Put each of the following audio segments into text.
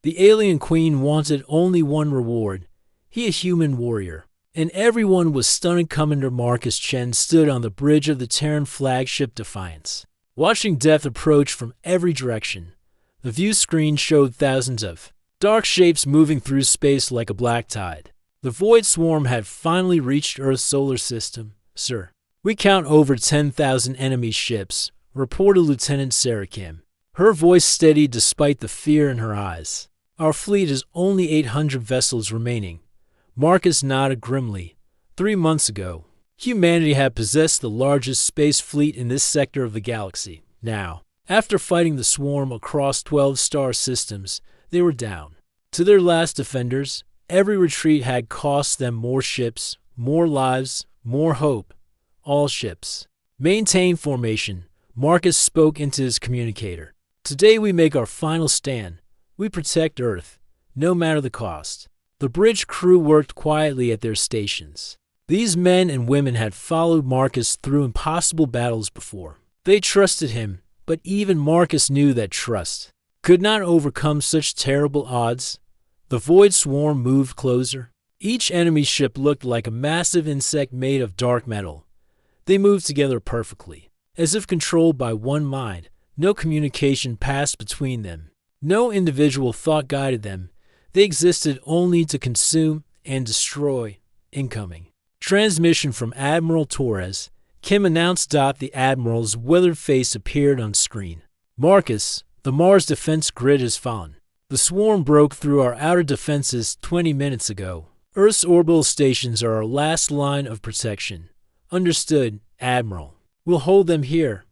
The alien queen wanted only one reward, he a human warrior. And everyone was stunned. Commander Marcus Chen stood on the bridge of the Terran flagship Defiance, watching death approach from every direction. The view screen showed thousands of dark shapes moving through space like a black tide. The void swarm had finally reached Earth's solar system. Sir, we count over 10,000 enemy ships, reported Lieutenant Sarah Kim. Her voice steady despite the fear in her eyes. Our fleet is only 800 vessels remaining. Marcus nodded grimly. 3 months ago, humanity had possessed the largest space fleet in this sector of the galaxy. Now, after fighting the swarm across 12 star systems, they were down to their last defenders. Every retreat had cost them more ships, more lives, more hope. All ships maintain formation. Marcus spoke into his communicator. Today we make our final stand. We protect Earth, no matter the cost. The bridge crew worked quietly at their stations. These men and women had followed Marcus through impossible battles before. They trusted him, but even Marcus knew that trust could not overcome such terrible odds. The void swarm moved closer. Each enemy ship looked like a massive insect made of dark metal. They moved together perfectly, as if controlled by one mind. No communication passed between them. No individual thought guided them. They existed only to consume and destroy. Incoming transmission from Admiral Torres. Kim announced. The Admiral's weathered face appeared on screen. Marcus, the Mars defense grid has fallen. The swarm broke through our outer defenses 20 minutes ago. Earth's orbital stations are our last line of protection. Understood, Admiral. We'll hold them here.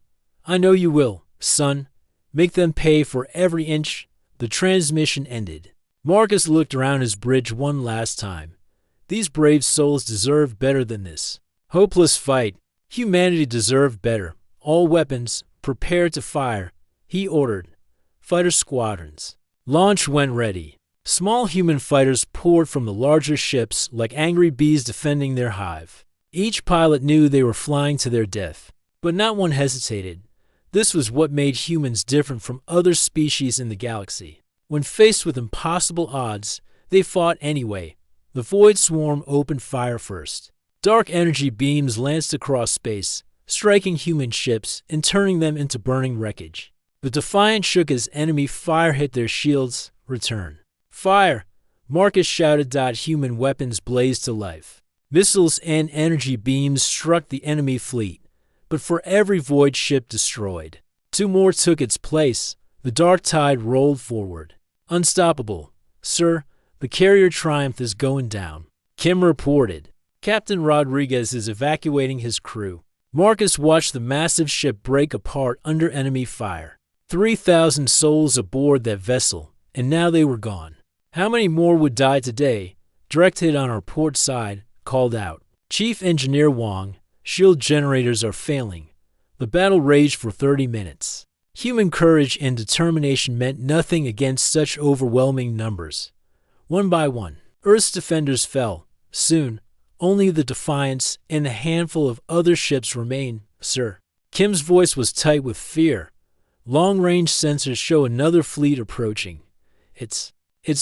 I know you will, son. Make them pay for every inch. The transmission ended. Marcus looked around his bridge one last time. These brave souls deserve better than this hopeless fight. Humanity deserved better. All weapons, prepare to fire, he ordered. Fighter squadrons, launch when ready. Small human fighters poured from the larger ships like angry bees defending their hive. Each pilot knew they were flying to their death, but not one hesitated. This was what made humans different from other species in the galaxy. When faced with impossible odds, they fought anyway. The void swarm opened fire first. Dark energy beams lanced across space, striking human ships and turning them into burning wreckage. The Defiant shook as enemy fire hit their shields. Return. Fire! Marcus shouted. Human weapons blazed to life. Missiles and energy beams struck the enemy fleet, but for every void ship destroyed, 2 more took its place. The dark tide rolled forward. Unstoppable. Sir, the carrier Triumph is going down. Kim reported. Captain Rodriguez is evacuating his crew. Marcus watched the massive ship break apart under enemy fire. 3,000 souls aboard that vessel, and now they were gone. How many more would die today? Direct hit on our port side, called out. Chief Engineer Wang, shield generators are failing. The battle raged for 30 minutes. Human courage and determination meant nothing against such overwhelming numbers. One by one, Earth's defenders fell. Soon, only the Defiance and a handful of other ships remained. Sir, Kim's voice was tight with fear. Long-range sensors show another fleet approaching. It's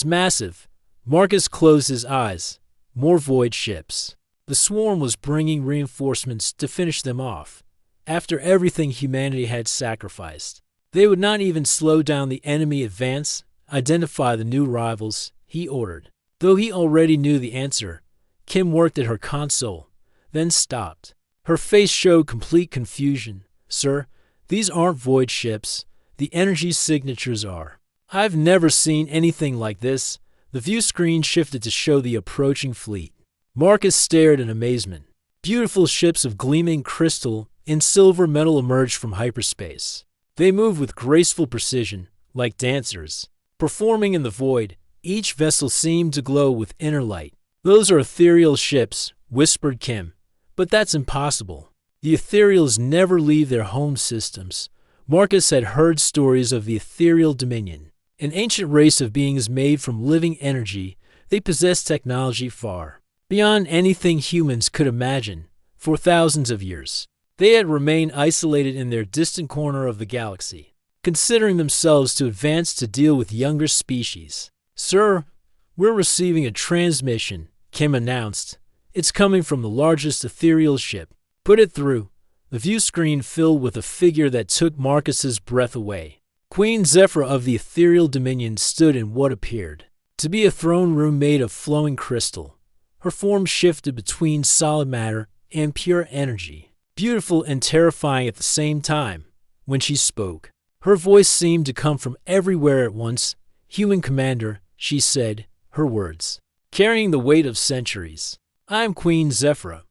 massive. Marcus closed his eyes. More void ships. The swarm was bringing reinforcements to finish them off. After everything humanity had sacrificed, they would not even slow down the enemy advance. Identify the new rivals, he ordered. Though he already knew the answer, Kim worked at her console, then stopped. Her face showed complete confusion. Sir, these aren't void ships. The energy signatures are. I've never seen anything like this. The view screen shifted to show the approaching fleet. Marcus stared in amazement. Beautiful ships of gleaming crystal and silver metal emerged from hyperspace. They moved with graceful precision, like dancers. Performing in the void, each vessel seemed to glow with inner light. Those are ethereal ships, whispered Kim. But that's impossible. The ethereals never leave their home systems. Marcus had heard stories of the ethereal dominion, an ancient race of beings made from living energy. They possessed technology far beyond anything humans could imagine. For thousands of years, they had remained isolated in their distant corner of the galaxy, considering themselves too advanced to deal with younger species. "Sir, we're receiving a transmission," Kim announced. "It's coming from the largest ethereal ship." "Put it through." The view screen filled with a figure that took Marcus's breath away. Queen Zephyra of the ethereal dominion stood in what appeared to be a throne room made of flowing crystal. Her form shifted between solid matter and pure energy, beautiful and terrifying at the same time. When she spoke, her voice seemed to come from everywhere at once. "Human commander," she said, her words carrying the weight of centuries. "I am Queen Zephyra.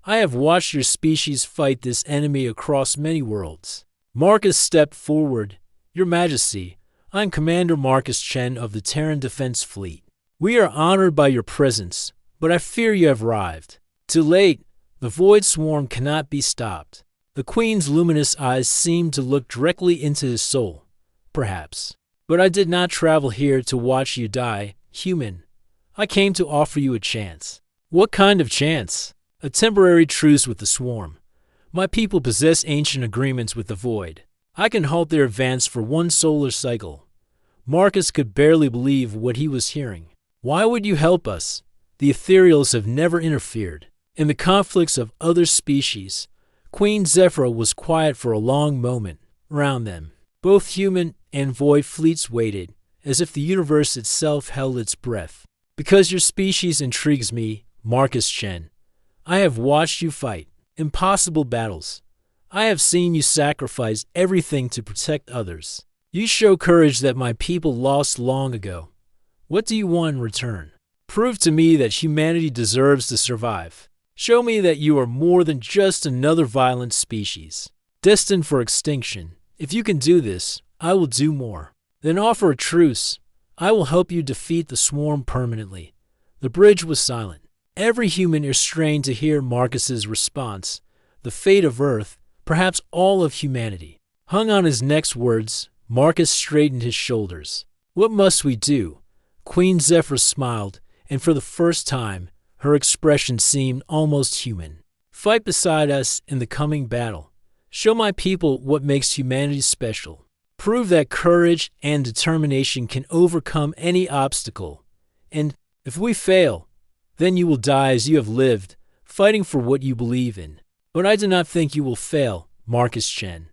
I have watched your species fight this enemy across many worlds." Marcus stepped forward. "Your Majesty, I am Commander Marcus Chen of the Terran Defense Fleet. We are honored by your presence, but I fear you have arrived too late. The void swarm cannot be stopped." The Queen's luminous eyes seemed to look directly into his soul. "Perhaps. But I did not travel here to watch you die, human. I came to offer you a chance." "What kind of chance?" "A temporary truce with the swarm. My people possess ancient agreements with the void. I can halt their advance for one solar cycle." Marcus could barely believe what he was hearing. "Why would you help us? The ethereals have never interfered in the conflicts of other species." Queen Zephyra was quiet for a long moment. Around them, both human and void fleets waited, as if the universe itself held its breath. "Because your species intrigues me, Marcus Chen. I have watched you fight impossible battles. I have seen you sacrifice everything to protect others. You show courage that my people lost long ago. What do you want in return? Prove to me that humanity deserves to survive. Show me that you are more than just another violent species, destined for extinction. If you can do this, I will do more. Then offer a truce. I will help you defeat the swarm permanently." The bridge was silent. Every human ear strained to hear Marcus's response. The fate of Earth, perhaps all of humanity, hung on his next words. Marcus straightened his shoulders. "What must we do?" Queen Zephyra smiled, and for the first time, her expression seemed almost human. "Fight beside us in the coming battle. Show my people what makes humanity special. Prove that courage and determination can overcome any obstacle. And if we fail, then you will die as you have lived, fighting for what you believe in. But I do not think you will fail, Marcus Chen.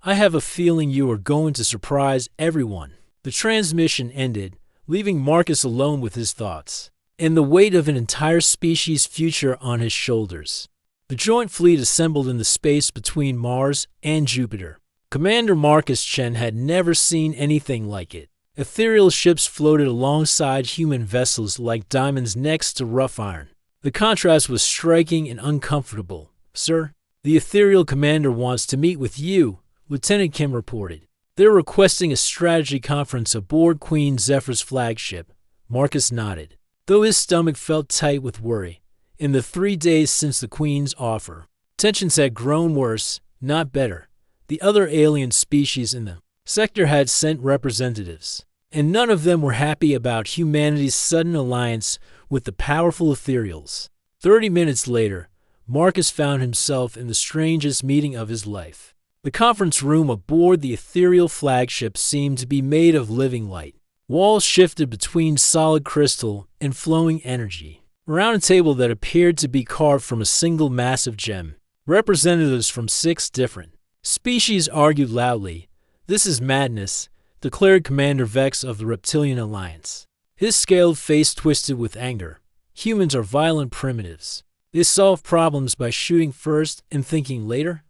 I have a feeling you are going to surprise everyone." The transmission ended, leaving Marcus alone with his thoughts and the weight of an entire species' future on his shoulders. The joint fleet assembled in the space between Mars and Jupiter. Commander Marcus Chen had never seen anything like it. Ethereal ships floated alongside human vessels like diamonds next to rough iron. The contrast was striking and uncomfortable. "Sir, the ethereal commander wants to meet with you," Lieutenant Kim reported. "They're requesting a strategy conference aboard Queen Zephyr's flagship." Marcus nodded, though his stomach felt tight with worry. In the 3 days since the Queen's offer, tensions had grown worse, not better. The other alien species in the sector had sent representatives, and none of them were happy about humanity's sudden alliance with the powerful ethereals. 30 minutes later, Marcus found himself in the strangest meeting of his life. The conference room aboard the ethereal flagship seemed to be made of living light. Walls shifted between solid crystal and flowing energy. Around a table that appeared to be carved from a single massive gem, representatives from 6 different species argued loudly. "This is madness," declared Commander Vex of the Reptilian Alliance. His scaled face twisted with anger. "Humans are violent primitives. They solve problems by shooting first and thinking later."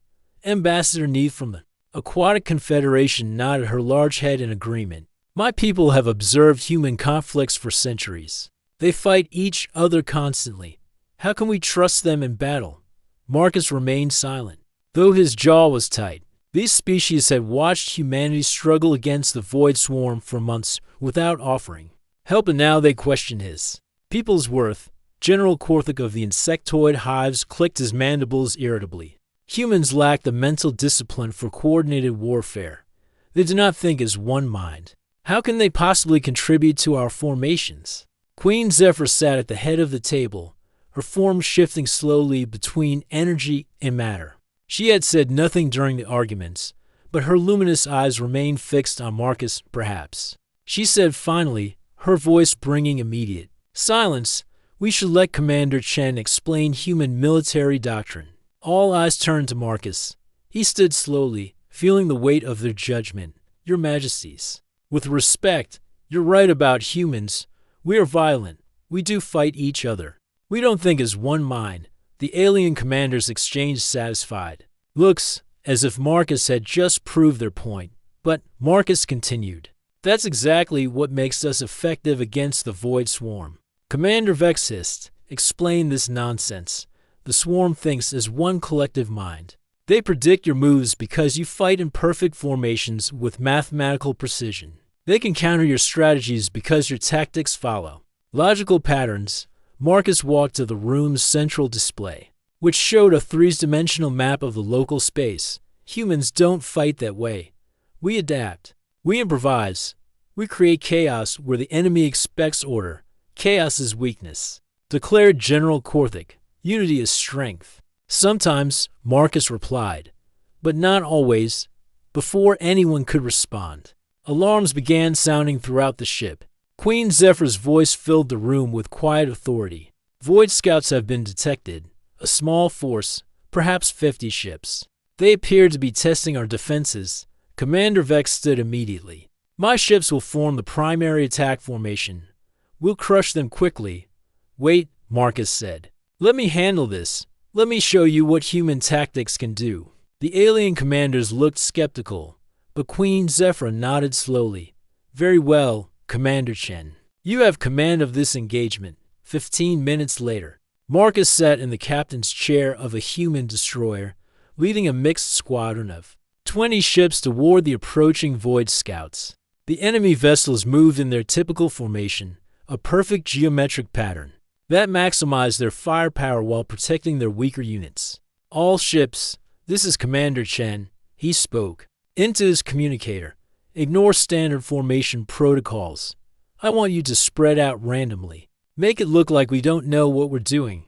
Ambassador Neith from the Aquatic Confederation nodded her large head in agreement. "My people have observed human conflicts for centuries. They fight each other constantly. How can we trust them in battle?" Marcus remained silent, though his jaw was tight. These species had watched humanity struggle against the void swarm for months without offering help, and now they questioned his people's worth. General Korthik of the insectoid hives clicked his mandibles irritably. "Humans lack the mental discipline for coordinated warfare. They do not think as one mind. How can they possibly contribute to our formations?" Queen Zephyr sat at the head of the table, her form shifting slowly between energy and matter. She had said nothing during the arguments, but her luminous eyes remained fixed on Marcus. "Perhaps," she said finally, her voice bringing immediate silence. We should let Commander Chen explain human military doctrine. All eyes turned to Marcus. He stood slowly, feeling the weight of their judgment. Your Majesties, with respect, you're right about humans. We are violent. We do fight each other. We don't think as one mind. The alien commanders exchanged satisfied looks, as if Marcus had just proved their point. But Marcus continued. That's exactly what makes us effective against the Void Swarm. Commander Vex hissed, explain this nonsense. The Swarm thinks as one collective mind. They predict your moves because you fight in perfect formations with mathematical precision. They can counter your strategies because your tactics follow logical patterns. Marcus walked to the room's central display, which showed a three-dimensional map of the local space. Humans don't fight that way. We adapt. We improvise. We create chaos where the enemy expects order. Chaos is weakness, declared General Korthik. Unity is strength. Sometimes, Marcus replied, but not always. Before anyone could respond, alarms began sounding throughout the ship. Queen Zephyr's voice filled the room with quiet authority. Void Scouts have been detected. A small force, perhaps 50 ships. They appear to be testing our defenses. Commander Vex stood immediately. My ships will form the primary attack formation. We'll crush them quickly. Wait, Marcus said. Let me handle this. Let me show you what human tactics can do. The alien commanders looked skeptical, but Queen Zephyr nodded slowly. Very well, Commander Chen. You have command of this engagement. 15 minutes later, Marcus sat in the captain's chair of a human destroyer, leading a mixed squadron of 20 ships toward the approaching Void Scouts. The enemy vessels moved in their typical formation, a perfect geometric pattern that maximized their firepower while protecting their weaker units. All ships, this is Commander Chen, he spoke into his communicator. Ignore standard formation protocols. I want you to spread out randomly. Make it look like we don't know what we're doing.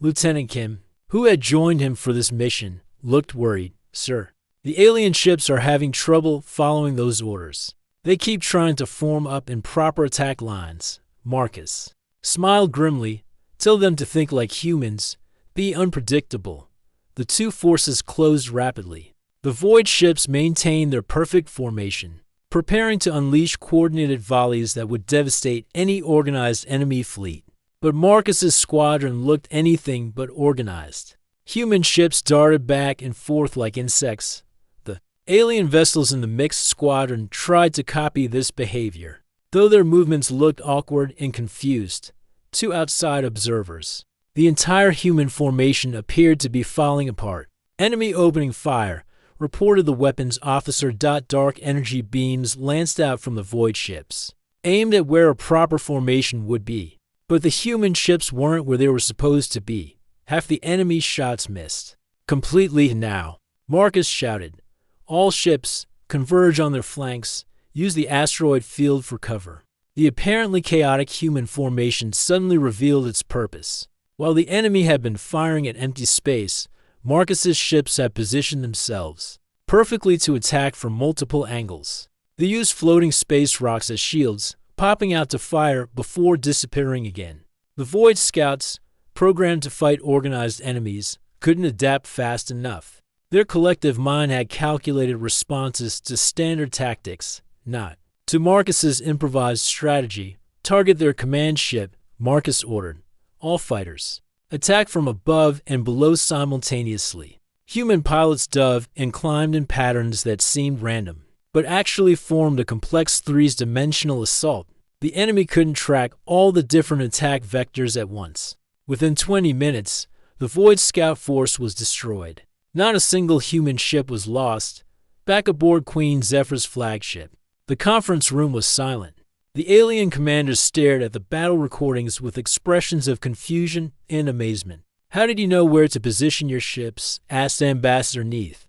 Lieutenant Kim, who had joined him for this mission, looked worried. Sir, the alien ships are having trouble following those orders. They keep trying to form up in proper attack lines. Marcus smiled grimly. Tell them to think like humans. Be unpredictable. The two forces closed rapidly. The Void ships maintained their perfect formation, preparing to unleash coordinated volleys that would devastate any organized enemy fleet. But Marcus's squadron looked anything but organized. Human ships darted back and forth like insects. The alien vessels in the mixed squadron tried to copy this behavior, though their movements looked awkward and confused to outside observers. The entire human formation appeared to be falling apart. Enemy opening fire, reported the weapons officer. Dark energy beams lanced out from the Void ships, aimed at where a proper formation would be. But the human ships weren't where they were supposed to be. Half the enemy's shots missed completely. Now, Marcus shouted, all ships, converge on their flanks. Use the asteroid field for cover. The apparently chaotic human formation suddenly revealed its purpose. While the enemy had been firing at empty space, Marcus's ships had positioned themselves perfectly to attack from multiple angles. They used floating space rocks as shields, popping out to fire before disappearing again. The Void Scouts, programmed to fight organized enemies, couldn't adapt fast enough. Their collective mind had calculated responses to standard tactics, not to Marcus's improvised strategy. Target their command ship, Marcus ordered. All fighters, attack from above and below simultaneously. Human pilots dove and climbed in patterns that seemed random, but actually formed a complex three-dimensional assault. The enemy couldn't track all the different attack vectors at once. Within 20 minutes, the Void Scout force was destroyed. Not a single human ship was lost. Back aboard Queen Zephyr's flagship, the conference room was silent. The alien commanders stared at the battle recordings with expressions of confusion and amazement. How did you know where to position your ships? Asked Ambassador Neath.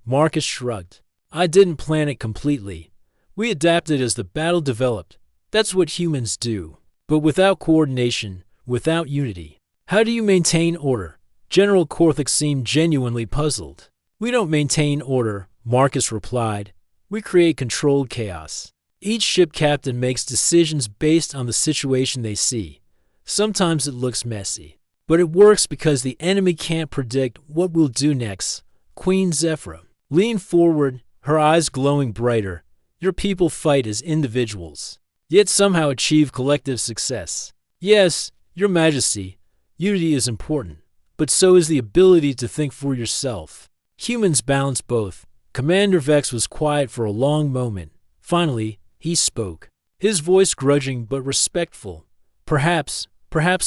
Marcus shrugged. I didn't plan it completely. We adapted as the battle developed. That's what humans do. But without coordination, without unity, how do you maintain order? General Korthik seemed genuinely puzzled. We don't maintain order, Marcus replied. We create controlled chaos. Each ship captain makes decisions based on the situation they see. Sometimes it looks messy, but it works because the enemy can't predict what we'll do next. Queen Zephyra leaned forward, her eyes glowing brighter. Your people fight as individuals, yet somehow achieve collective success. Yes, Your Majesty, unity is important, but so is the ability to think for yourself. Humans balance both. Commander Vex was quiet for a long moment. Finally, he spoke, his voice grudging but respectful. Perhaps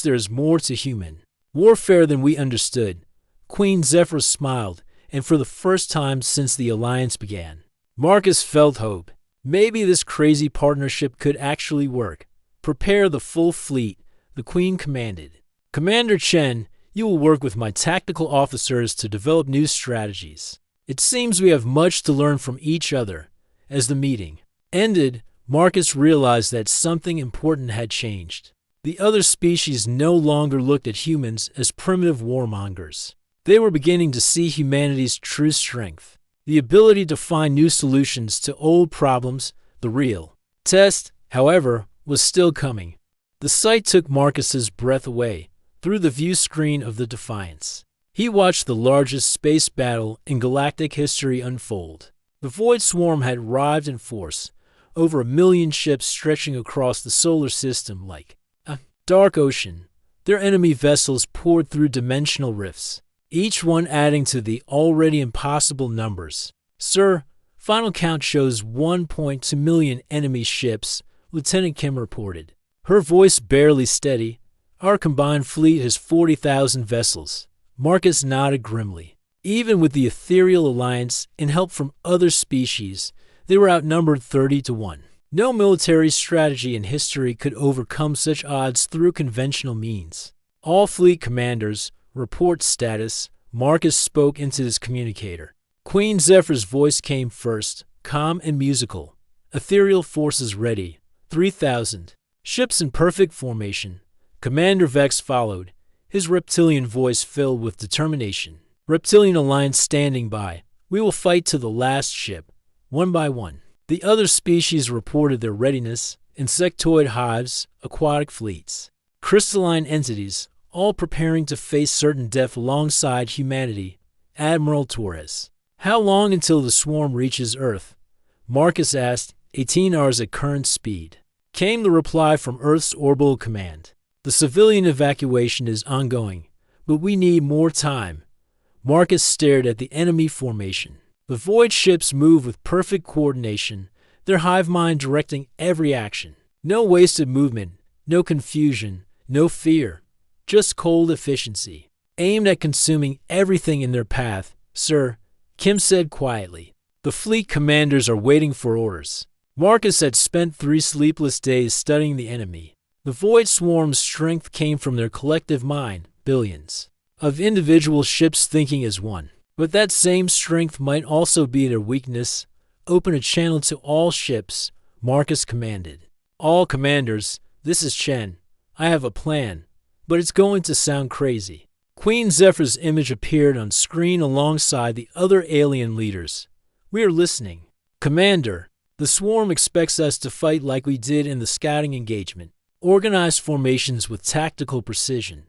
there is more to human warfare than we understood. Queen Zephyr smiled, and for the first time since the alliance began, Marcus felt hope. Maybe this crazy partnership could actually work. Prepare the full fleet, the Queen commanded. Commander Chen, you will work with my tactical officers to develop new strategies. It seems we have much to learn from each other. As the meeting ended, Marcus realized that something important had changed. The other species no longer looked at humans as primitive warmongers. They were beginning to see humanity's true strength, the ability to find new solutions to old problems. The real test, however, was still coming. The sight took Marcus's breath away. Through the view screen of the Defiance, he watched the largest space battle in galactic history unfold. The Void Swarm had arrived in force, over 1 million ships stretching across the solar system like a dark ocean. Their enemy vessels poured through dimensional rifts, each one adding to the already impossible numbers. Sir, final count shows 1.2 million enemy ships, Lieutenant Kim reported, her voice barely steady. Our combined fleet has 40,000 vessels. Marcus nodded grimly. Even with the Ethereal Alliance and help from other species, they were outnumbered 30-1. No military strategy in history could overcome such odds through conventional means. All fleet commanders, report status. Marcus spoke into his communicator. Queen Zephyr's voice came first, calm and musical. Ethereal forces ready. 3,000. Ships in perfect formation. Commander Vex followed, his reptilian voice filled with determination. Reptilian Alliance standing by. We will fight to the last ship, one by one. The other species reported their readiness. Insectoid hives, aquatic fleets, crystalline entities, all preparing to face certain death alongside humanity. Admiral Torres. How long until the swarm reaches Earth? Marcus asked. 18 hours at current speed. Came the reply from Earth's orbital command. The civilian evacuation is ongoing, but we need more time. Marcus stared at the enemy formation. The void ships move with perfect coordination, their hive mind directing every action. No wasted movement, no confusion, no fear, just cold efficiency, aimed at consuming everything in their path. Sir, Kim said quietly, the fleet commanders are waiting for orders. Marcus had spent 3 sleepless days studying the enemy. The Void Swarm's strength came from their collective mind, billions of individual ships thinking as one. But that same strength might also be their weakness. Open a channel to all ships, Marcus commanded. All commanders, this is Chen. I have a plan, but it's going to sound crazy. Queen Zephyr's image appeared on screen alongside the other alien leaders. We are listening. Commander, the swarm expects us to fight like we did in the scouting engagement. Organize formations with tactical precision.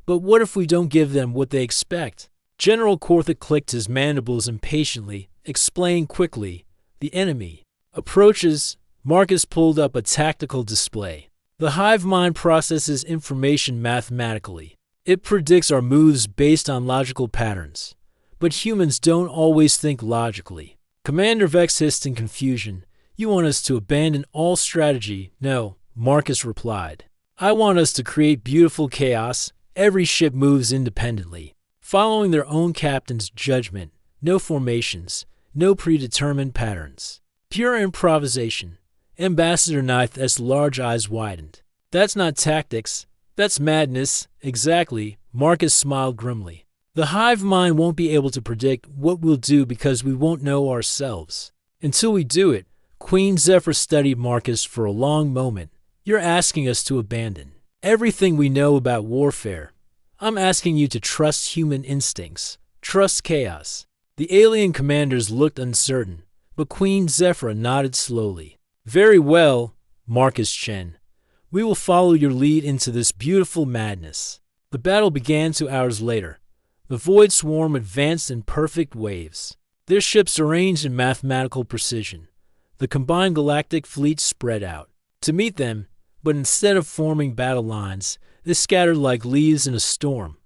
But what if we don't give them what they expect? General Kortha clicked his mandibles impatiently, explained quickly. The enemy approaches. Marcus pulled up a tactical display. The hive mind processes information mathematically. It predicts our moves based on logical patterns. But humans don't always think logically. Commander Vex hissed in confusion. You want us to abandon all strategy? No. Marcus replied. I want us to create beautiful chaos. Every ship moves independently, following their own captain's judgment. No formations, no predetermined patterns. Pure improvisation. Ambassador Nith's large eyes widened. That's not tactics. That's madness. Exactly. Marcus smiled grimly. The hive mind won't be able to predict what we'll do because we won't know ourselves. Until we do it. Queen Zephyr studied Marcus for a long moment. You're asking us to abandon everything we know about warfare. I'm asking you to trust human instincts, trust chaos. The alien commanders looked uncertain, but Queen Zephyr nodded slowly. Very well, Marcus Chen. We will follow your lead into this beautiful madness. The battle began 2 hours later. The Void Swarm advanced in perfect waves, their ships arranged in mathematical precision. The combined galactic fleet spread out to meet them, but instead of forming battle lines, they scattered like leaves in a storm.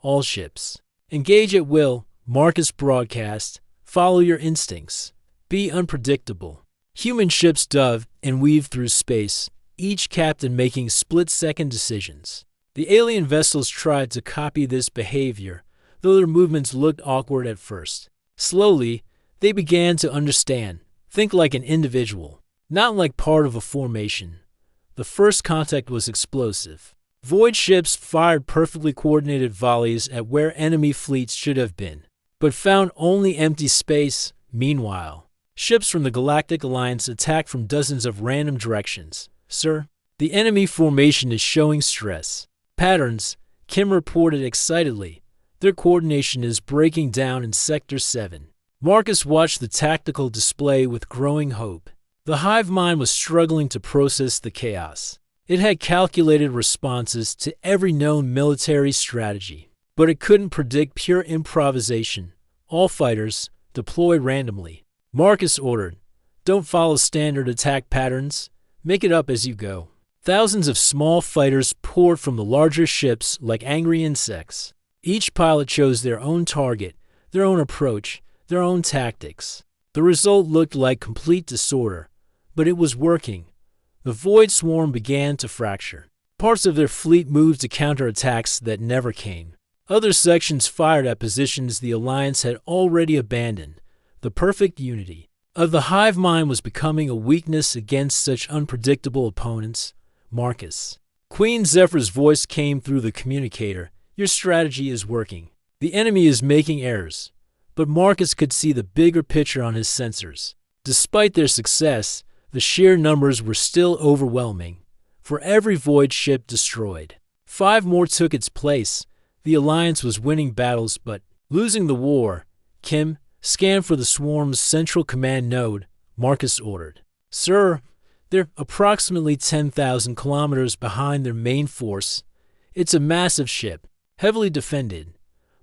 All ships, engage at will, Marcus broadcast. Follow your instincts. Be unpredictable. Human ships dove and weaved through space, each captain making split-second decisions. The alien vessels tried to copy this behavior, though their movements looked awkward at first. Slowly, they began to understand, think like an individual, not like part of a formation. The first contact was explosive. Void ships fired perfectly coordinated volleys at where enemy fleets should have been, but found only empty space. Meanwhile, ships from the Galactic Alliance attacked from dozens of random directions. Sir, the enemy formation is showing stress patterns, Kim reported excitedly. Their coordination is breaking down in Sector 7. Marcus watched the tactical display with growing hope. The hive mind was struggling to process the chaos. It had calculated responses to every known military strategy, but it couldn't predict pure improvisation. All fighters, deployed randomly. Marcus ordered, "Don't follow standard attack patterns. Make it up as you go." Thousands of small fighters poured from the larger ships like angry insects. Each pilot chose their own target, their own approach, their own tactics. The result looked like complete disorder, but it was working. The Void Swarm began to fracture. Parts of their fleet moved to counterattacks that never came. Other sections fired at positions the Alliance had already abandoned. The perfect unity of the hive mind was becoming a weakness against such unpredictable opponents. Marcus. Queen Zephyr's voice came through the communicator. Your strategy is working. The enemy is making errors. But Marcus could see the bigger picture on his sensors. Despite their success, the sheer numbers were still overwhelming. For every void ship destroyed, 5 more took its place. The Alliance was winning battles but losing the war. Kim, scan for the swarm's central command node, Marcus ordered. Sir, they're approximately 10,000 kilometers behind their main force. It's a massive ship, heavily defended.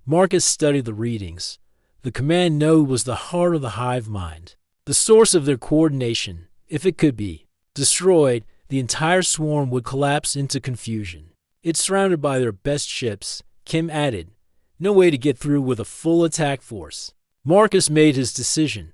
Marcus studied the readings. The command node was the heart of the hive mind, the source of their coordination. If it could be destroyed, the entire swarm would collapse into confusion. It's surrounded by their best ships, Kim added. No way to get through with a full attack force. Marcus made his decision.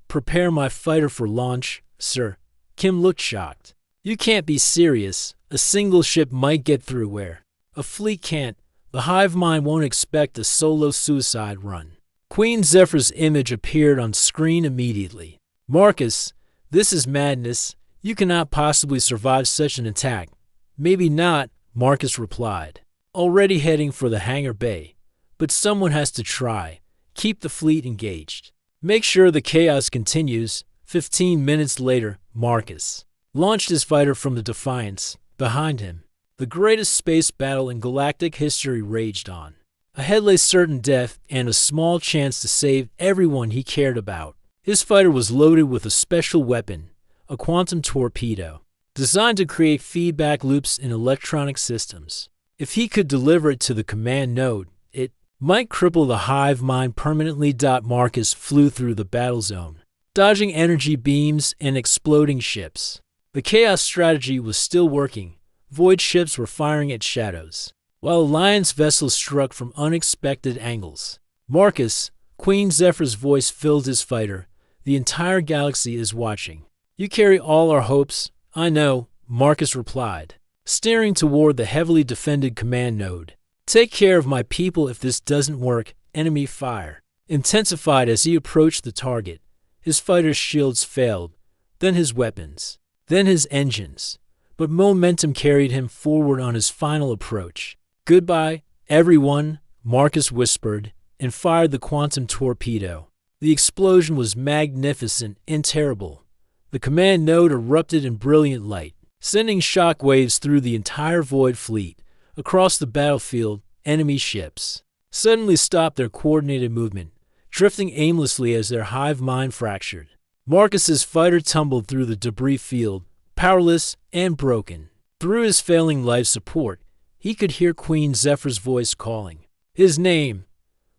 Prepare my fighter for launch, sir. Kim looked shocked. You can't be serious. A single ship might get through where a fleet can't. The hive mind won't expect a solo suicide run. Queen Zephyr's image appeared on screen immediately. Marcus, this is madness. You cannot possibly survive such an attack. Maybe not, Marcus replied, already heading for the hangar bay. But someone has to try. Keep the fleet engaged. Make sure the chaos continues. 15 minutes later, Marcus launched his fighter from the Defiance. Behind him, the greatest space battle in galactic history raged on. Ahead lay certain death and a small chance to save everyone he cared about. His fighter was loaded with a special weapon, a quantum torpedo, designed to create feedback loops in electronic systems. If he could deliver it to the command node, it might cripple the hive mind permanently. Marcus flew through the battle zone, dodging energy beams and exploding ships. The chaos strategy was still working. Void ships were firing at shadows, while Alliance vessels struck from unexpected angles. Marcus, Queen Zephyr's voice filled his fighter. The entire galaxy is watching. You carry all our hopes. I know, Marcus replied, staring toward the heavily defended command node. Take care of my people if this doesn't work. Enemy fire intensified as he approached the target. His fighter's shields failed, then his weapons, then his engines. But momentum carried him forward on his final approach. Goodbye, everyone, Marcus whispered, and fired the quantum torpedo. The explosion was magnificent and terrible. The command node erupted in brilliant light, sending shock waves through the entire Void fleet. Across the battlefield, enemy ships suddenly stopped their coordinated movement, drifting aimlessly as their hive mind fractured. Marcus's fighter tumbled through the debris field, powerless and broken. Through his failing life support, he could hear Queen Zephyr's voice calling his name,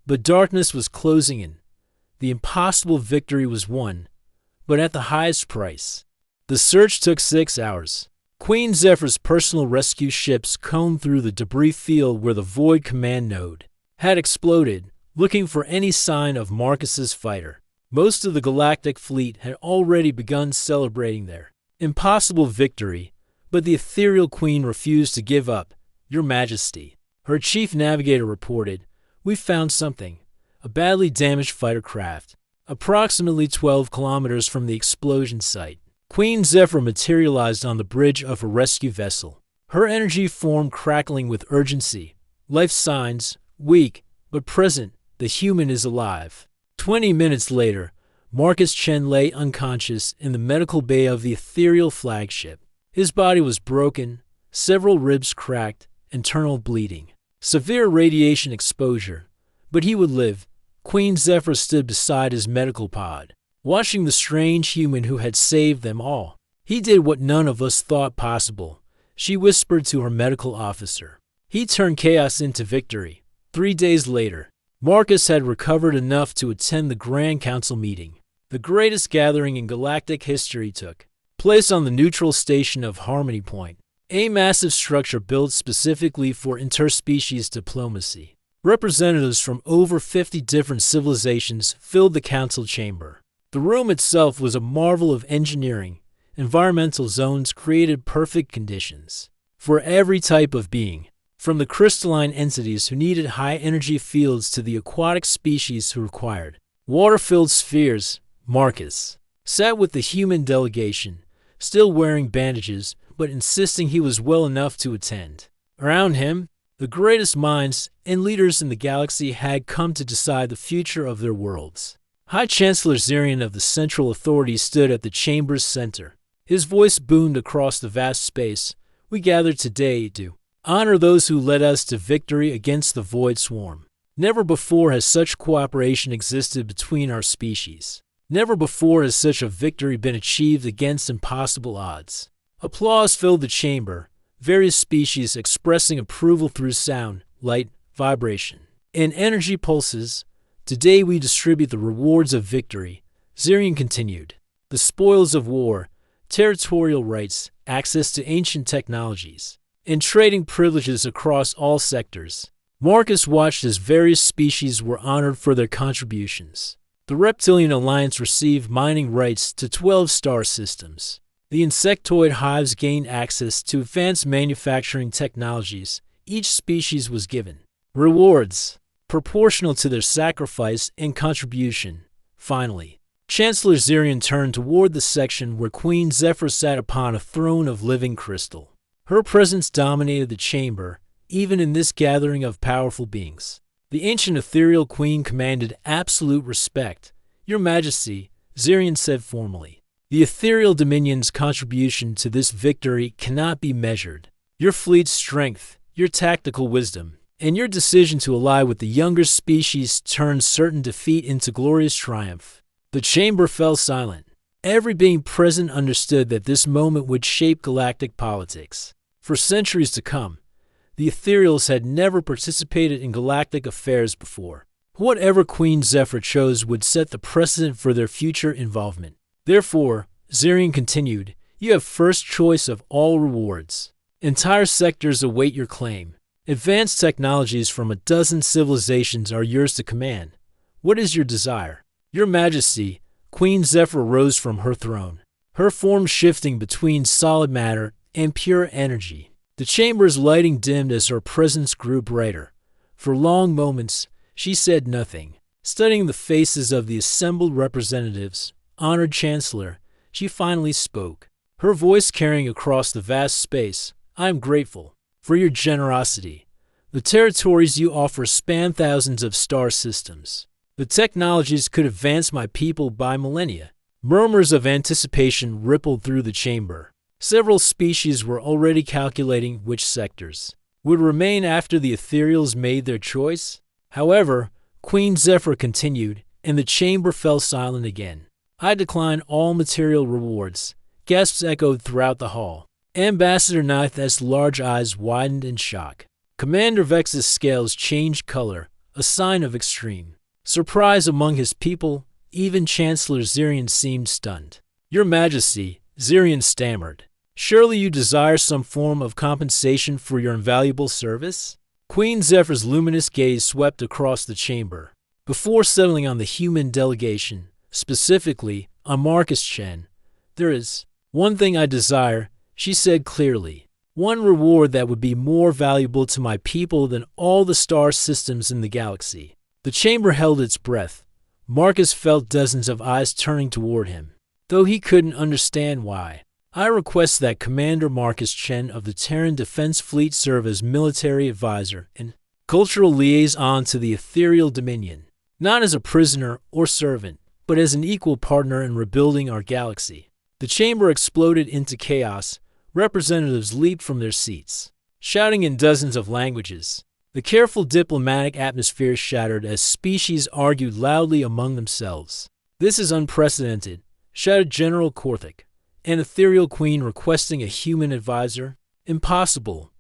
but darkness was closing in. The impossible victory was won, but at the highest price. The search took 6 hours. Queen Zephyr's personal rescue ships combed through the debris field where the Void Command Node had exploded, looking for any sign of Marcus's fighter. Most of the galactic fleet had already begun celebrating their impossible victory, but the ethereal queen refused to give up. Your Majesty, her chief navigator reported, we found something, a badly damaged fighter craft, approximately 12 kilometers from the explosion site. Queen Zephyr materialized on the bridge of a rescue vessel, her energy form crackling with urgency. Life signs, weak, but present, the human is alive. 20 minutes later, Marcus Chen lay unconscious in the medical bay of the ethereal flagship. His body was broken, several ribs cracked, internal bleeding. Severe radiation exposure, but he would live. Queen Zephyr stood beside his medical pod, watching the strange human who had saved them all. He did what none of us thought possible, she whispered to her medical officer. He turned chaos into victory. 3 days later, Marcus had recovered enough to attend the Grand Council meeting. The greatest gathering in galactic history took place on the neutral station of Harmony Point, a massive structure built specifically for interspecies diplomacy. Representatives from over 50 different civilizations filled the council chamber. The room itself was a marvel of engineering. Environmental zones created perfect conditions for every type of being, from the crystalline entities who needed high-energy fields to the aquatic species who required water-filled spheres. Marcus sat with the human delegation, still wearing bandages, but insisting he was well enough to attend. Around him, the greatest minds and leaders in the galaxy had come to decide the future of their worlds. High Chancellor Zirian of the Central Authority stood at the chamber's center. His voice boomed across the vast space. We gathered today to honor those who led us to victory against the Void Swarm. Never before has such cooperation existed between our species. Never before has such a victory been achieved against impossible odds. Applause filled the chamber, various species expressing approval through sound, light, vibration, and energy pulses. Today we distribute the rewards of victory, Zirian continued. The spoils of war, territorial rights, access to ancient technologies, and trading privileges across all sectors. Marcus watched as various species were honored for their contributions. The Reptilian Alliance received mining rights to 12 star systems. The insectoid hives gained access to advanced manufacturing technologies. Each species was given rewards proportional to their sacrifice and contribution. Finally, Chancellor Zirian turned toward the section where Queen Zephyr sat upon a throne of living crystal. Her presence dominated the chamber, even in this gathering of powerful beings. The ancient ethereal queen commanded absolute respect. Your Majesty, Zirian said formally, the ethereal dominion's contribution to this victory cannot be measured. Your fleet's strength, your tactical wisdom, and your decision to ally with the younger species turned certain defeat into glorious triumph. The chamber fell silent. Every being present understood that this moment would shape galactic politics. For centuries to come, the ethereals had never participated in galactic affairs before. Whatever Queen Zephyr chose would set the precedent for their future involvement. Therefore, Zirian continued, you have first choice of all rewards. Entire sectors await your claim. Advanced technologies from a dozen civilizations are yours to command. What is your desire? Your Majesty, Queen Zephyr rose from her throne, her form shifting between solid matter and pure energy. The chamber's lighting dimmed as her presence grew brighter. For long moments, she said nothing. Studying the faces of the assembled representatives, honored Chancellor, she finally spoke, her voice carrying across the vast space. I am grateful for your generosity. The territories you offer span thousands of star systems. The technologies could advance my people by millennia. Murmurs of anticipation rippled through the chamber. Several species were already calculating which sectors would remain after the ethereals made their choice. However, Queen Zephyr continued, and the chamber fell silent again. I decline all material rewards. Gasps echoed throughout the hall. Ambassador Nith's large eyes widened in shock. Commander Vex's scales changed color, a sign of extreme surprise among his people. Even Chancellor Zirian seemed stunned. Your Majesty, Zirian stammered. Surely you desire some form of compensation for your invaluable service? Queen Zephyr's luminous gaze swept across the chamber. Before settling on the human delegation, specifically on Marcus Chen, there is one thing I desire, she said clearly. One reward that would be more valuable to my people than all the star systems in the galaxy. The chamber held its breath. Marcus felt dozens of eyes turning toward him, though he couldn't understand why. I request that Commander Marcus Chen of the Terran Defense Fleet serve as military advisor and cultural liaison to the Ethereal Dominion, not as a prisoner or servant, but as an equal partner in rebuilding our galaxy. The chamber exploded into chaos. Representatives leaped from their seats, shouting in dozens of languages. The careful diplomatic atmosphere shattered as species argued loudly among themselves. This is unprecedented, shouted General Korthik. An ethereal queen requesting a human advisor? Impossible.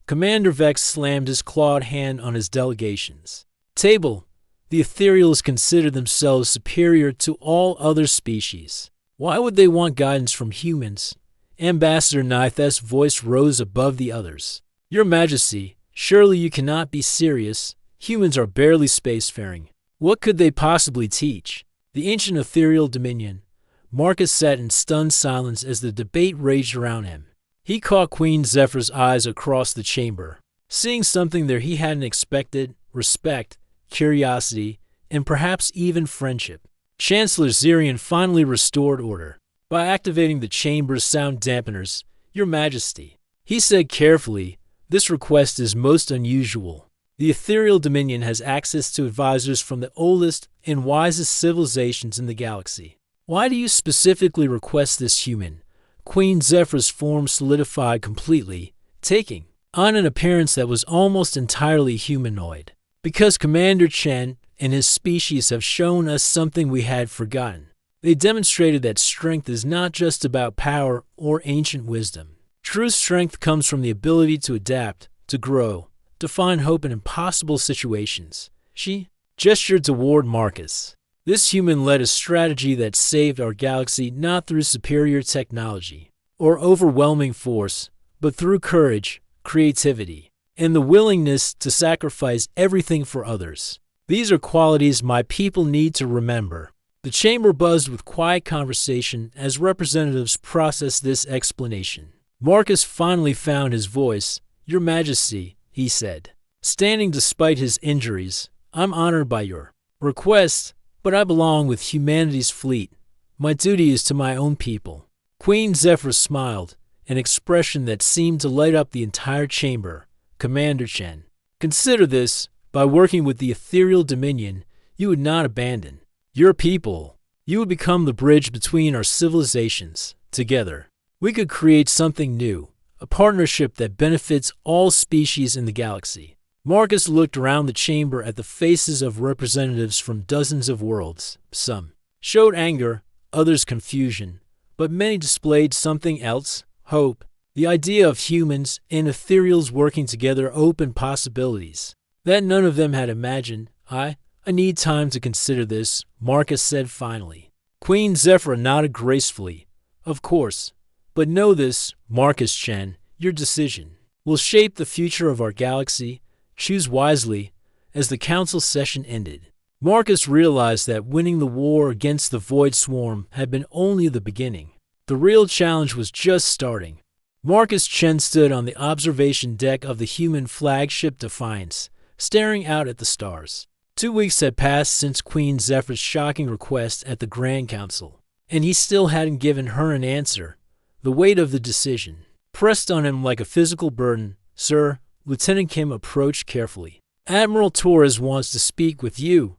Commander Vex slammed his clawed hand on his delegation's table. The ethereals consider themselves superior to all other species. Why would they want guidance from humans? Ambassador Nith's voice rose above the others. Your Majesty, surely you cannot be serious. Humans are barely spacefaring. What could they possibly teach? The ancient ethereal dominion. Marcus sat in stunned silence as the debate raged around him. He caught Queen Zephyr's eyes across the chamber, seeing something there he hadn't expected: respect, curiosity, and perhaps even friendship. Chancellor Zirian finally restored order by activating the chamber's sound dampeners. Your Majesty, he said carefully, this request is most unusual. The Ethereal Dominion has access to advisors from the oldest and wisest civilizations in the galaxy. Why do you specifically request this human? Queen Zephyr's form solidified completely, taking on an appearance that was almost entirely humanoid. Because Commander Chen and his species have shown us something we had forgotten. They demonstrated that strength is not just about power or ancient wisdom. True strength comes from the ability to adapt, to grow, to find hope in impossible situations. She gestured toward Marcus. This human led a strategy that saved our galaxy not through superior technology or overwhelming force, but through courage, creativity, and the willingness to sacrifice everything for others. These are qualities my people need to remember. The chamber buzzed with quiet conversation as representatives processed this explanation. Marcus finally found his voice. Your Majesty, he said, standing despite his injuries, I'm honored by your request, but I belong with humanity's fleet. My duty is to my own people. Queen Zephyr smiled, an expression that seemed to light up the entire chamber. Commander Chen, consider this. By working with the Ethereal Dominion, you would not abandon your people. You would become the bridge between our civilizations. Together, we could create something new, a partnership that benefits all species in the galaxy. Marcus looked around the chamber at the faces of representatives from dozens of worlds. Some showed anger, others confusion, but many displayed something else: hope. The idea of humans and ethereals working together opened possibilities that none of them had imagined. I need time to consider this, Marcus said finally. Queen Zephyr nodded gracefully. Of course, but know this, Marcus Chen, your decision will shape the future of our galaxy. Choose wisely. As the council session ended, Marcus realized that winning the war against the Void Swarm had been only the beginning. The real challenge was just starting. Marcus Chen stood on the observation deck of the human flagship Defiance, staring out at the stars. 2 weeks had passed since Queen Zephyr's shocking request at the Grand Council, and he still hadn't given her an answer. The weight of the decision pressed on him like a physical burden. Sir, Lieutenant Kim approached carefully. Admiral Torres wants to speak with you.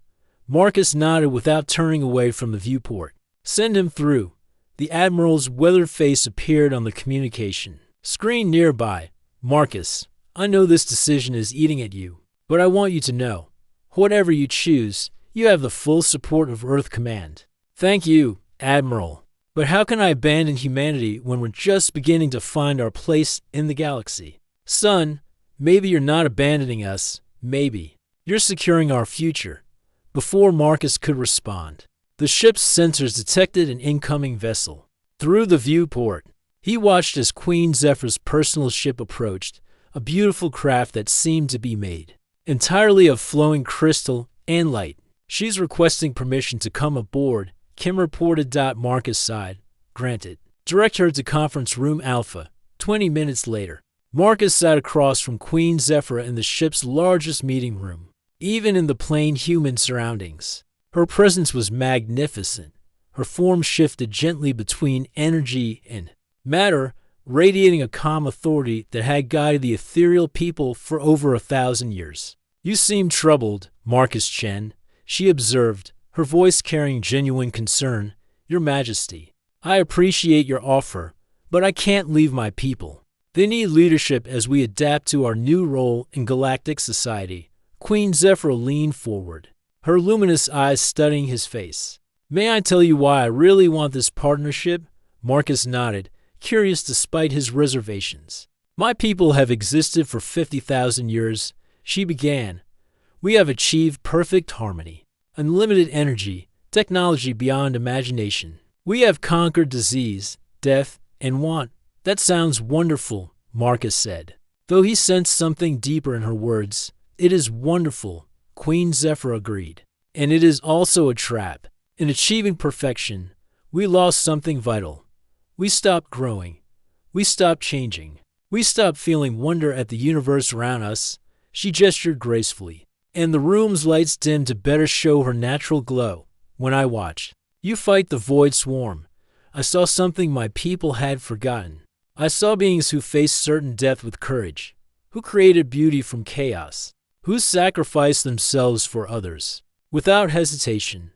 Marcus nodded without turning away from the viewport. Send him through. The Admiral's weathered face appeared on the communication screen nearby. Marcus, I know this decision is eating at you, but I want you to know, whatever you choose, you have the full support of Earth Command. Thank you, Admiral, but how can I abandon humanity when we're just beginning to find our place in the galaxy? Son, maybe you're not abandoning us, maybe. You're securing our future. Before Marcus could respond, the ship's sensors detected an incoming vessel. Through the viewport, he watched as Queen Zephyr's personal ship approached, a beautiful craft that seemed to be made entirely of flowing crystal and light. She's requesting permission to come aboard, Kim reported. Marcus sighed. Granted. Direct her to conference room Alpha. 20 minutes later, Marcus sat across from Queen Zephyr in the ship's largest meeting room. Even in the plain human surroundings, her presence was magnificent. Her form shifted gently between energy and matter, radiating a calm authority that had guided the ethereal people for over 1,000 years. You seem troubled, Marcus Chen, she observed, her voice carrying genuine concern. Your Majesty, I appreciate your offer, but I can't leave my people. They need leadership as we adapt to our new role in galactic society. Queen Zephyr leaned forward, her luminous eyes studying his face. May I tell you why I really want this partnership? Marcus nodded, curious despite his reservations. My people have existed for 50,000 years, she began. We have achieved perfect harmony, unlimited energy, technology beyond imagination. We have conquered disease, death, and want. That sounds wonderful, Marcus said. Though he sensed something deeper in her words, it is wonderful, Queen Zephyr agreed. And it is also a trap. In achieving perfection, we lost something vital. We stopped growing. We stopped changing. We stopped feeling wonder at the universe around us. She gestured gracefully, and the room's lights dimmed to better show her natural glow. When I watched you fight the Void Swarm, I saw something my people had forgotten. I saw beings who faced certain death with courage, who created beauty from chaos, who sacrificed themselves for others. Without hesitation,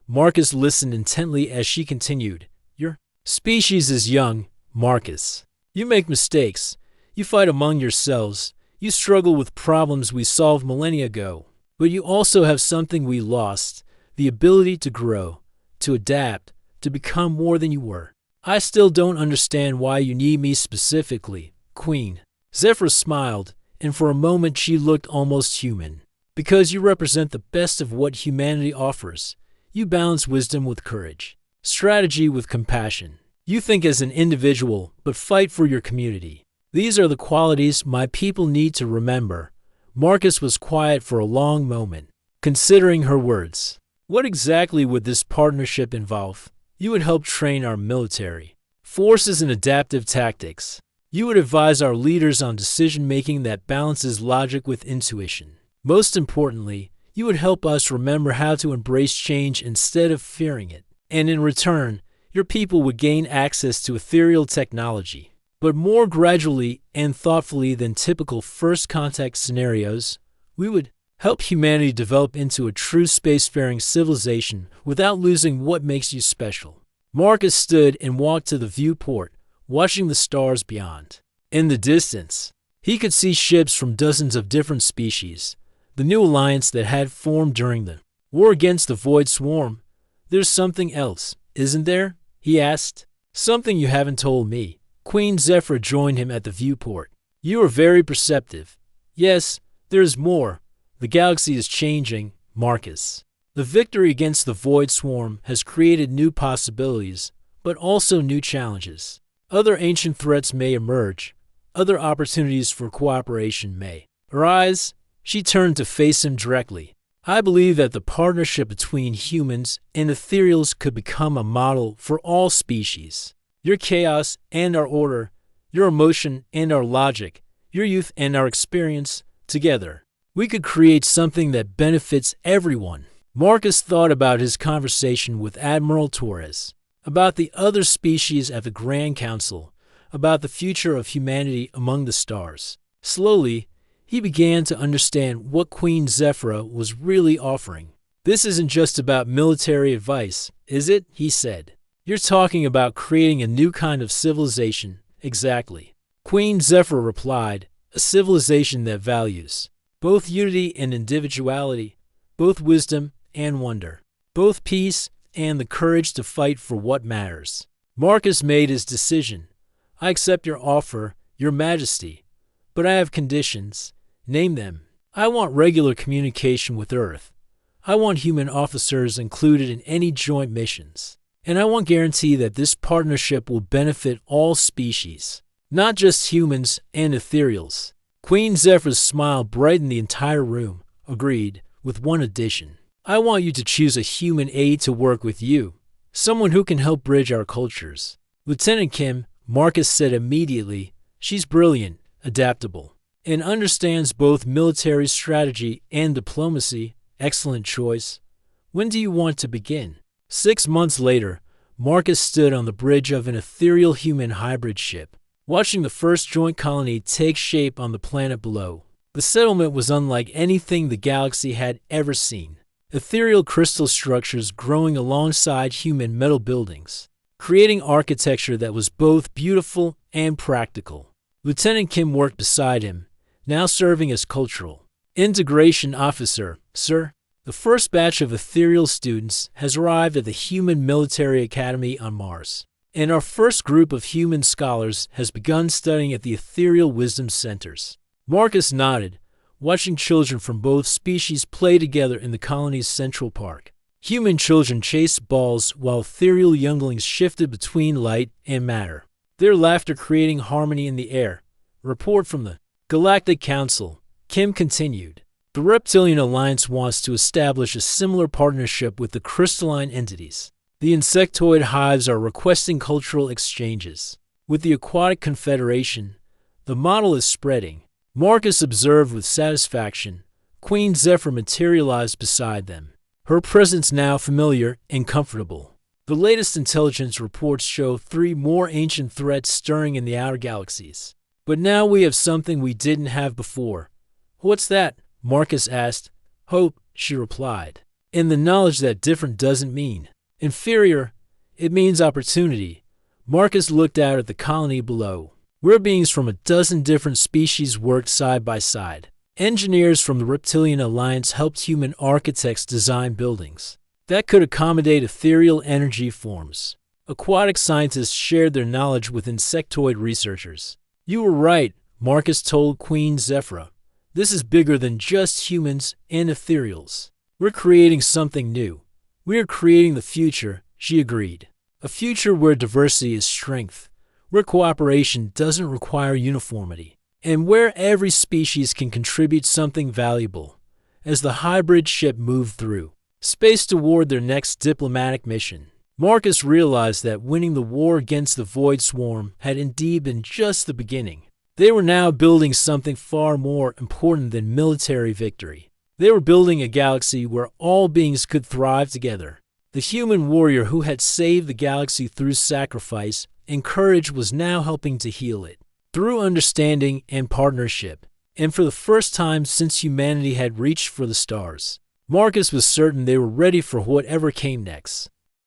Marcus listened intently as she continued. Your species is young, Marcus. You make mistakes. You fight among yourselves. You struggle with problems we solved millennia ago. But you also have something we lost, the ability to grow, to adapt, to become more than you were. I still don't understand why you need me specifically, Queen. Zephyr smiled, and for a moment she looked almost human. Because you represent the best of what humanity offers. You balance wisdom with courage, strategy with compassion. You think as an individual, but fight for your community. These are the qualities my people need to remember. Marcus was quiet for a long moment, considering her words. What exactly would this partnership involve? You would help train our military forces in adaptive tactics. You would advise our leaders on decision-making that balances logic with intuition. Most importantly, you would help us remember how to embrace change instead of fearing it. And in return, your people would gain access to ethereal technology, but more gradually and thoughtfully than typical first contact scenarios. We would help humanity develop into a true spacefaring civilization without losing what makes you special. Marcus stood and walked to the viewport, watching the stars beyond. In the distance, he could see ships from dozens of different species, the new alliance that had formed during the war against the Void Swarm. There's something else, isn't there? He asked. Something you haven't told me. Queen Zephyr joined him at the viewport. You are very perceptive. Yes, there is more. The galaxy is changing, Marcus. The victory against the Void Swarm has created new possibilities, but also new challenges. Other ancient threats may emerge. Other opportunities for cooperation may arise. She turned to face him directly. I believe that the partnership between humans and ethereals could become a model for all species. Your chaos and our order, your emotion and our logic, your youth and our experience, together, we could create something that benefits everyone. Marcus thought about his conversation with Admiral Torres, about the other species at the Grand Council, about the future of humanity among the stars. Slowly, he began to understand what Queen Zephyr was really offering. This isn't just about military advice, is it? He said. You're talking about creating a new kind of civilization. Exactly. Queen Zephyr replied, a civilization that values both unity and individuality, both wisdom and wonder, both peace and the courage to fight for what matters. Marcus made his decision. I accept your offer, Your Majesty, but I have conditions. Name them. I want regular communication with Earth. I want human officers included in any joint missions. And I want guarantee that this partnership will benefit all species, not just humans and ethereals. Queen Zephyr's smile brightened the entire room. Agreed, with one addition. I want you to choose a human aide to work with you, someone who can help bridge our cultures. Lieutenant Kim, Marcus said immediately, she's brilliant, adaptable, and understands both military strategy and diplomacy. Excellent choice. When do you want to begin? 6 months later, Marcus stood on the bridge of an ethereal human hybrid ship, watching the first joint colony take shape on the planet below. The settlement was unlike anything the galaxy had ever seen. Ethereal crystal structures growing alongside human metal buildings, creating architecture that was both beautiful and practical. Lieutenant Kim worked beside him, now serving as cultural integration officer. Sir, the first batch of ethereal students has arrived at the Human Military Academy on Mars, and our first group of human scholars has begun studying at the Ethereal Wisdom Centers. Marcus nodded, watching children from both species play together in the colony's central park. Human children chased balls while ethereal younglings shifted between light and matter, their laughter creating harmony in the air. A report from the Galactic Council. Kim continued. The Reptilian Alliance wants to establish a similar partnership with the crystalline entities. The insectoid hives are requesting cultural exchanges. With the Aquatic Confederation, the model is spreading. Marcus observed with satisfaction. Queen Zephyr materialized beside them, her presence now familiar and comfortable. The latest intelligence reports show 3 more ancient threats stirring in the outer galaxies. But now we have something we didn't have before. What's that? Marcus asked. Hope, she replied. And the knowledge that different doesn't mean inferior, it means opportunity. Marcus looked out at the colony below, where beings from a dozen different species worked side by side. Engineers from the Reptilian Alliance helped human architects design buildings that could accommodate ethereal energy forms. Aquatic scientists shared their knowledge with insectoid researchers. You were right, Marcus told Queen Zephyr. This is bigger than just humans and ethereals. We're creating something new. We are creating the future, she agreed. A future where diversity is strength, where cooperation doesn't require uniformity, and where every species can contribute something valuable. As the hybrid ship moved through space toward their next diplomatic mission, Marcus realized that winning the war against the Void Swarm had indeed been just the beginning. They were now building something far more important than military victory. They were building a galaxy where all beings could thrive together. The human warrior who had saved the galaxy through sacrifice and courage was now helping to heal it through understanding and partnership. And for the first time since humanity had reached for the stars, Marcus was certain they were ready for whatever came next.